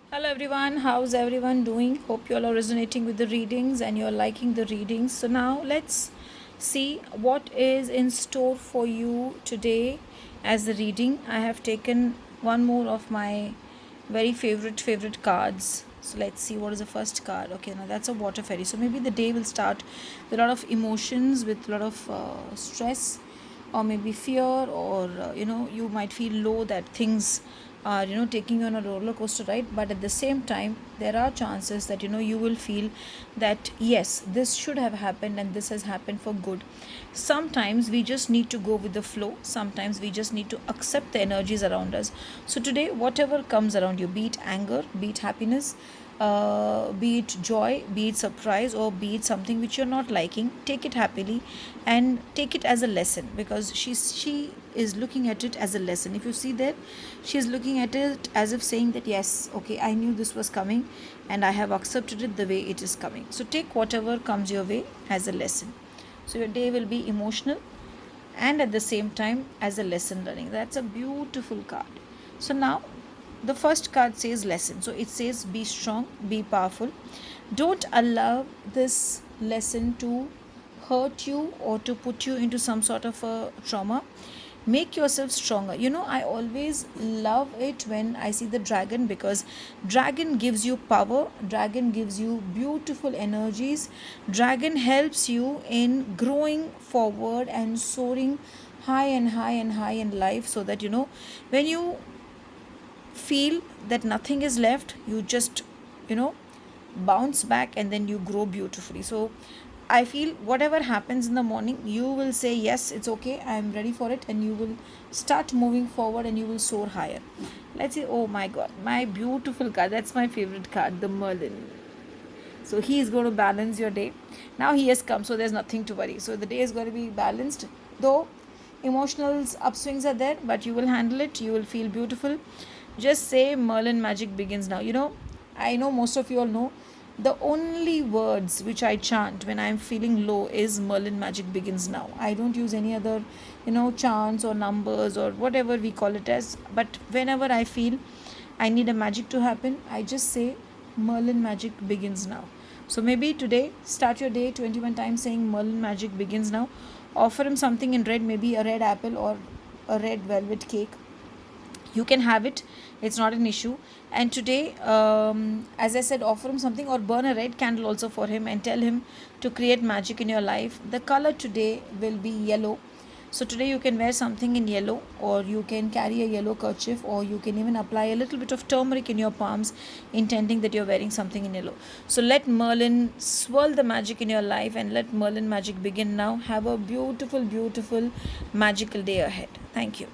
Hello everyone, how's everyone doing? Hope you all are resonating with the readings and you're liking the readings. So now let's see what is in store for you today as the reading. I have taken one more of my very favorite cards. So let's see what is the first card. Okay, now that's a water fairy. So maybe the day will start with a lot of emotions, with a lot of stress, or maybe fear, or you might feel low that things are taking you on a roller coaster ride. But at the same time, there are chances that you will feel that yes, this should have happened and this has happened for good. Sometimes we just need to go with the flow, sometimes we just need to accept the energies around us. So today, whatever comes around you, be it anger, be it happiness, be it joy, be it surprise, or be it something which you're not liking, take it happily and take it as a lesson, because she is looking at it as a lesson. If you see that, she is looking at it as if saying that yes, okay, I knew this was coming and I have accepted it the way it is coming. So take whatever comes your way as a lesson. So your day will be emotional and at the same time as a lesson learning. That's a beautiful card. So now the first card says lesson. So it says be strong, be powerful. Don't allow this lesson to hurt you or to put you into some sort of a trauma. Make yourself stronger. I always love it when I see the dragon, because dragon gives you power, dragon gives you beautiful energies, dragon helps you in growing forward and soaring high and high and high in life, so that when you feel that nothing is left, you just you know bounce back and then you grow beautifully. So I feel whatever happens in the morning, you will say yes, it's okay, I am ready for it, and you will start moving forward and you will soar higher. Let's say, oh my god, my beautiful card, that's my favorite card, the Merlin. So he is going to balance your day. Now he has come, so there's nothing to worry. So the day is going to be balanced, though emotional upswings are there, but you will handle it, you will feel beautiful. Just say Merlin magic begins now. I know most of you all know the only words which I chant when I'm feeling low is Merlin magic begins now. I don't use any other chants or numbers or whatever we call it as. But whenever I feel I need a magic to happen, I just say Merlin magic begins now. So maybe today, start your day 21 times saying Merlin magic begins now. Offer him something in red, maybe a red apple or a red velvet cake. You can have it, it's not an issue. And today, as I said, offer him something or burn a red candle also for him and tell him to create magic in your life. The color today will be yellow. So today you can wear something in yellow, or you can carry a yellow kerchief, or you can even apply a little bit of turmeric in your palms, intending that you're wearing something in yellow. So let Merlin swirl the magic in your life and let Merlin magic begin now. Have a beautiful, beautiful, magical day ahead. Thank you.